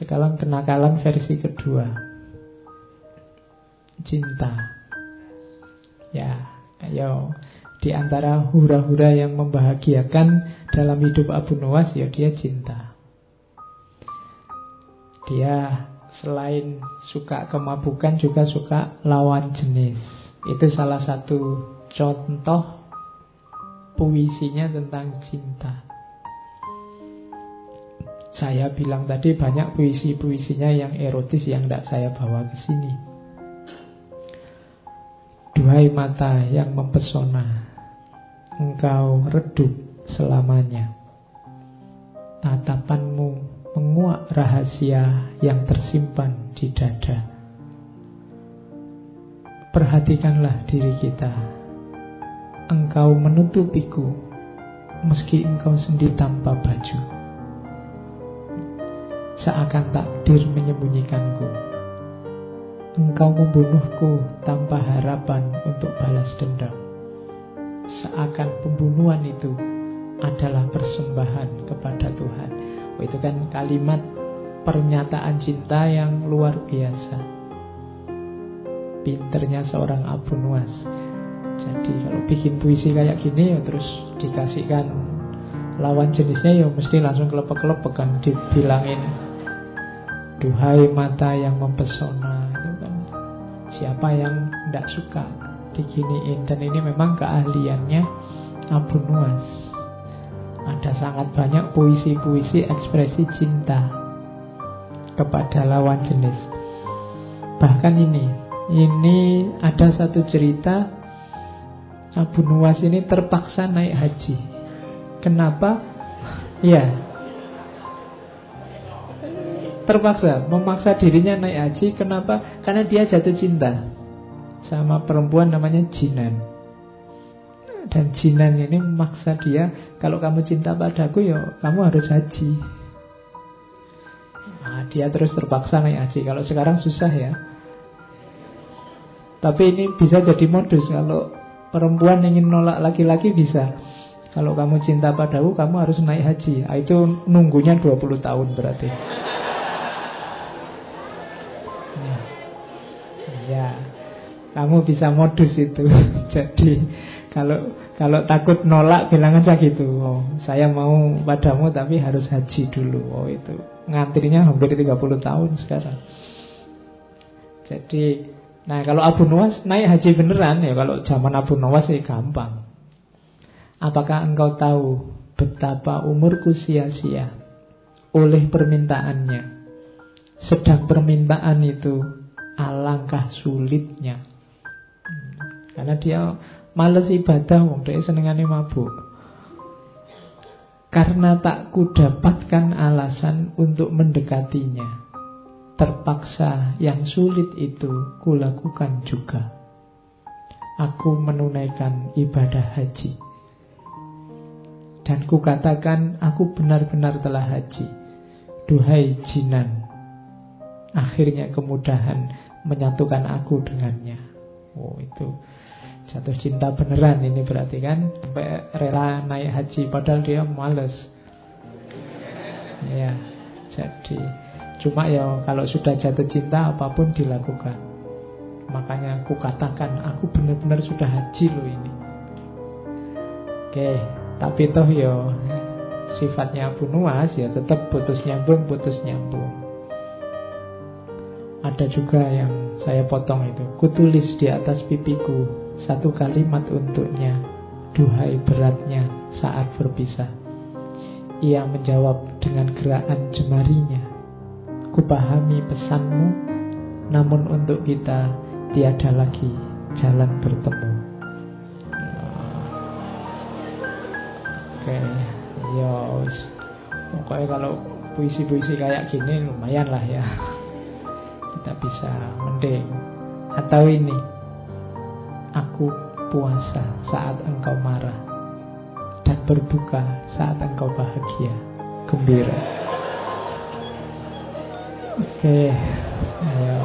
Sekarang kenakalan versi kedua. Cinta. Ya, ayo. Di antara hura-hura yang membahagiakan dalam hidup Abu Nuwas, ya dia cinta. Dia selain suka kemabukan juga suka lawan jenis. Itu salah satu contoh puisinya tentang cinta. Saya bilang tadi banyak puisi-puisinya yang erotis yang tidak saya bawa ke sini. Duhai mata yang mempesona, engkau redup selamanya. Tatapanmu menguak rahasia yang tersimpan di dada. Perhatikanlah diri kita. Engkau menutupiku meski engkau sendiri tanpa baju. Seakan takdir menyembunyikanku. Engkau membunuhku tanpa harapan untuk balas dendam. Seakan pembunuhan itu adalah persembahan kepada Tuhan. Itu kan kalimat pernyataan cinta yang luar biasa. Pinternya seorang Abu Nuwas. Jadi kalau bikin puisi kayak gini ya terus dikasihkan lawan jenisnya ya mesti langsung kelepek-kelepek kan, dibilangin duhai mata yang mempesona. Itu kan siapa yang tidak suka diginiin. Dan ini memang keahliannya Abu Nuwas. Ada sangat banyak puisi-puisi ekspresi cinta kepada lawan jenis. Bahkan ini ada satu cerita Abu Nuwas ini terpaksa naik haji. Kenapa? Ya, terpaksa, memaksa dirinya naik haji. Kenapa? Karena dia jatuh cinta sama perempuan namanya Jinan. Dan Jinan ini memaksa dia, kalau kamu cinta padaku ya kamu harus haji. Nah, dia terus terpaksa naik haji. Kalau sekarang susah ya. Tapi ini bisa jadi modus. Kalau perempuan ingin nolak laki-laki bisa. Kalau kamu cinta padaku kamu harus naik haji. Nah, itu nunggunya 20 tahun berarti. Ya, kamu bisa modus itu. Jadi kalau takut nolak bilang aja gitu. Oh, saya mau padamu tapi harus haji dulu. Oh, itu ngantrinya hampir 30 tahun sekarang. Jadi, nah kalau Abu Nuwas naik haji beneran ya, kalau zaman Abu Nuwas sih gampang. Apakah engkau tahu betapa umurku sia-sia oleh permintaannya? Sedang permintaan itu alangkah sulitnya. Karena dia males ibadah, wong dia senengane mabuk. Karena tak kudapatkan alasan untuk mendekatinya, terpaksa yang sulit itu kulakukan juga. Aku menunaikan ibadah haji. Dan kukatakan aku benar-benar telah haji. Duhai Jinan, akhirnya kemudahan menyatukan aku dengannya. Oh, itu jatuh cinta beneran ini berarti kan. Sampai rela naik haji padahal dia males. Ya, jadi cuma ya kalau sudah jatuh cinta apapun dilakukan. Makanya aku katakan aku benar-benar sudah haji loh ini. Oke, tapi toh ya sifatnya Abu Nuwas ya tetap putus nyambung. Ada juga yang saya potong itu. Kutulis di atas pipiku satu kalimat untuknya. Duhai beratnya saat berpisah. Ia menjawab dengan gerakan jemarinya. Kupahami pesanmu, namun untuk kita tiada lagi jalan bertemu. Oke, ya pokoknya kalau puisi-puisi kayak gini lumayan lah ya. Kita bisa mending. Atau ini, aku puasa saat engkau marah dan berbuka saat engkau bahagia, gembira. Oke, ayo.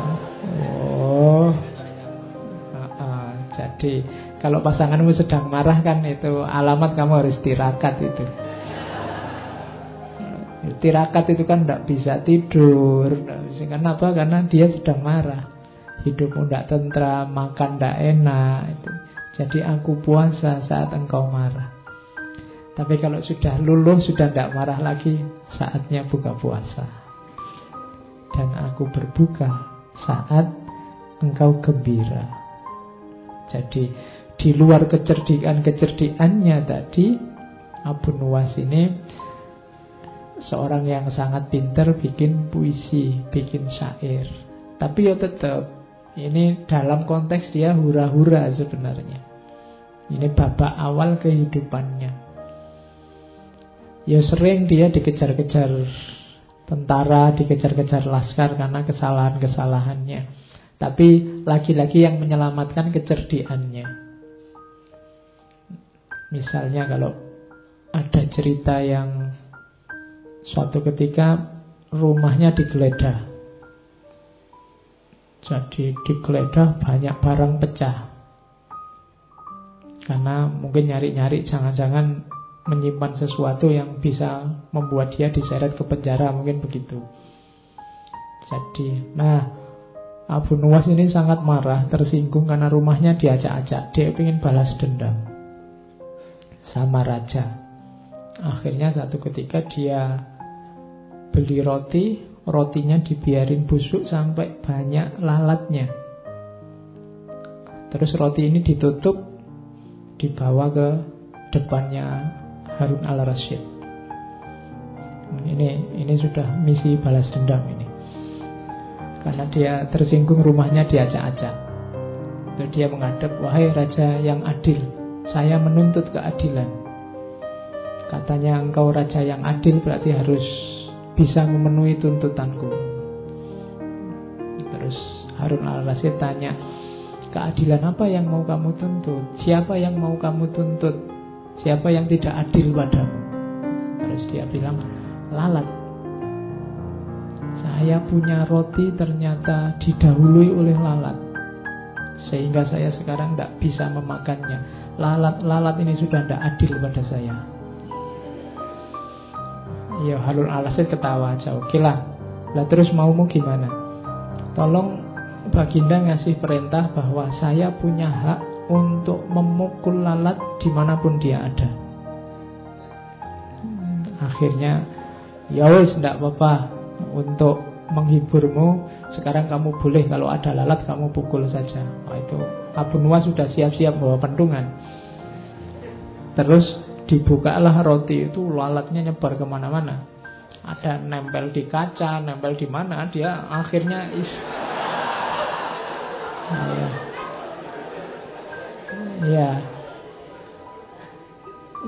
Jadi kalau pasanganmu sedang marah kan itu alamat kamu harus tirakat itu. Tirakat itu kan tidak bisa tidur. Kenapa? Karena dia sedang marah. Hidupmu tidak tentram, makan tidak enak. Jadi aku puasa saat engkau marah. Tapi kalau sudah luluh, sudah tidak marah lagi, saatnya buka puasa. Dan aku berbuka saat engkau gembira. Jadi di luar kecerdikannya tadi, Abu Nuwas ini seorang yang sangat pintar bikin puisi, bikin syair. Tapi ya tetap, ini dalam konteks dia hura-hura sebenarnya. Ini babak awal kehidupannya. Ya sering dia dikejar-kejar tentara, dikejar-kejar laskar karena kesalahan-kesalahannya. Tapi lagi-lagi yang menyelamatkan kecerdikannya. Misalnya kalau ada cerita yang suatu ketika rumahnya digeledah. Jadi digeledah banyak barang pecah. Karena mungkin nyari-nyari jangan-jangan menyimpan sesuatu yang bisa membuat dia diseret ke penjara, mungkin begitu. Jadi, Abu Nuwas ini sangat marah, tersinggung karena rumahnya diacak-acak. Dia ingin balas dendam sama raja. Akhirnya satu ketika dia beli roti, rotinya dibiarin busuk sampai banyak lalatnya. Terus roti ini ditutup, dibawa ke depannya Harun al-Rasyid. Ini sudah misi balas dendam ini. Karena dia tersinggung rumahnya diacak-acak. Lalu dia menghadap, wahai raja yang adil, saya menuntut keadilan. Katanya engkau raja yang adil berarti harus bisa memenuhi tuntutanku. Terus Harun al-Rasyid tanya, keadilan apa yang mau kamu tuntut? Siapa yang mau kamu tuntut? Siapa yang tidak adil padamu? Terus dia bilang, lalat. Saya punya roti ternyata didahului oleh lalat, sehingga saya sekarang tidak bisa memakannya. Lalat ini sudah tidak adil pada saya. Ya Harun al-Rasyid ketawa aja. Oke lah terus maumu gimana? Tolong Baginda ngasih perintah bahwa saya punya hak untuk memukul lalat dimanapun dia ada. Akhirnya, ya wis, tidak apa-apa. Untuk menghiburmu, sekarang kamu boleh kalau ada lalat kamu pukul saja. Itu Abu Nuwas sudah siap-siap bawa pentungan. Terus dibukalah roti itu, lalatnya nyebar kemana-mana. Ada nempel di kaca, nempel di mana, dia akhirnya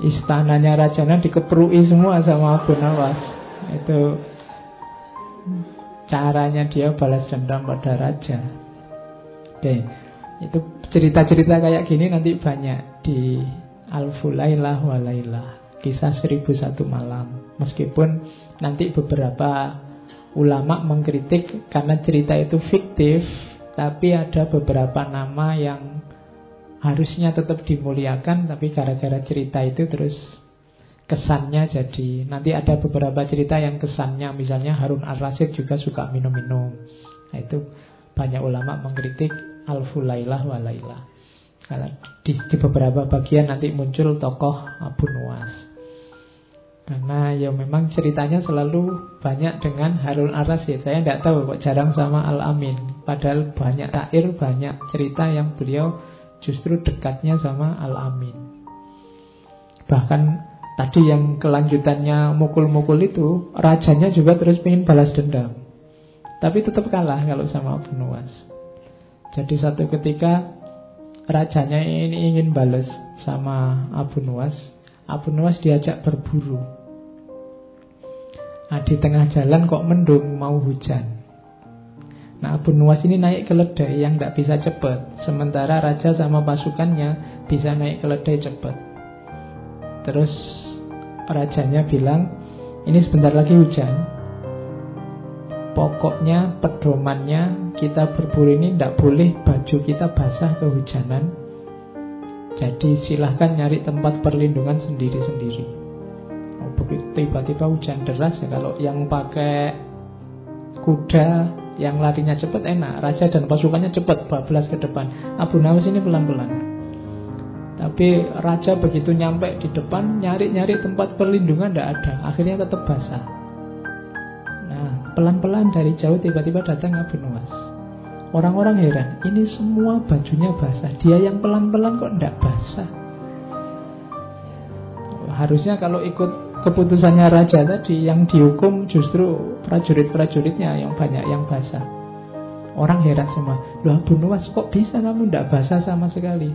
istananya Rajana dikeprui semua sama Abu Nuwas. Itu caranya dia balas dendam pada raja. Oke, itu cerita-cerita kayak gini nanti banyak di Alfu Lailah wa Lailah, kisah 1001 malam. Meskipun nanti beberapa ulama mengkritik karena cerita itu fiktif, tapi ada beberapa nama yang harusnya tetap dimuliakan, tapi gara-gara cerita itu terus kesannya jadi. Nanti ada beberapa cerita yang kesannya, misalnya Harun al-Rasyid juga suka minum-minum. Nah, itu banyak ulama mengkritik Alfu Lailah wa Lailah. Karena di beberapa bagian nanti muncul tokoh Abu Nuwas. Karena ya memang ceritanya selalu banyak dengan Harun al-Rasyid. Saya tidak tahu kok jarang sama Al-Amin. Padahal banyak syair, banyak cerita yang beliau justru dekatnya sama Al-Amin. Bahkan tadi yang kelanjutannya mukul-mukul itu, rajanya juga terus pengen balas dendam, tapi tetap kalah kalau sama Abu Nuwas. Jadi satu ketika rajanya ini ingin balas sama Abu Nuwas. Abu Nuwas diajak berburu. Nah, di tengah jalan kok mendung, mau hujan. Nah, Abu Nuwas ini naik keledai yang tidak bisa cepat, sementara raja sama pasukannya bisa naik keledai cepat. Terus rajanya bilang, ini sebentar lagi hujan, pokoknya pedomannya kita berburu ini tidak boleh baju kita basah kehujanan. Jadi silahkan nyari tempat perlindungan sendiri-sendiri. tiba-tiba hujan deras ya, kalau yang pakai kuda yang larinya cepat enak, raja dan pasukannya cepat bablas ke depan. Abu Nawas ini pelan-pelan. Tapi raja begitu nyampe di depan, nyari-nyari tempat perlindungan tidak ada, akhirnya tetap basah. Nah, pelan-pelan dari jauh tiba-tiba datang Abu Nawas. Orang-orang heran, ini semua bajunya basah, dia yang pelan-pelan kok tidak basah. Harusnya kalau ikut keputusannya raja tadi, yang dihukum justru prajurit-prajuritnya yang banyak yang basah. Orang heran semua, loh Abu Nawas kok bisa kamu tidak basah sama sekali?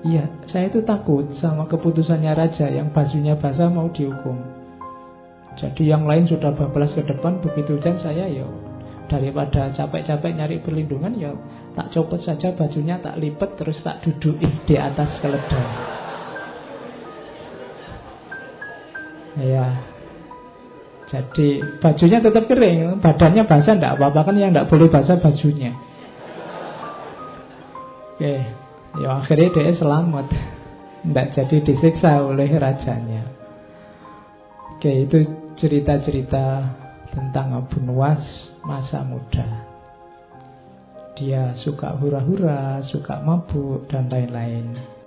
Iya, saya itu takut sama keputusannya raja, yang bajunya basah mau dihukum. Jadi yang lain sudah bablas ke depan, begitu hujan saya ya daripada capek-capek nyari perlindungan, ya tak copot saja bajunya, tak lipat, terus tak dudukin di atas keledai. Ya, jadi bajunya tetap kering, badannya basah tidak apa-apa, kan yang tidak boleh basah bajunya. Oke, ya akhirnya dia selamat, tidak jadi disiksa oleh rajanya. Oke, itu cerita-cerita tentang Abu Nawas masa muda. Dia suka hura-hura, suka mabuk, dan lain-lain.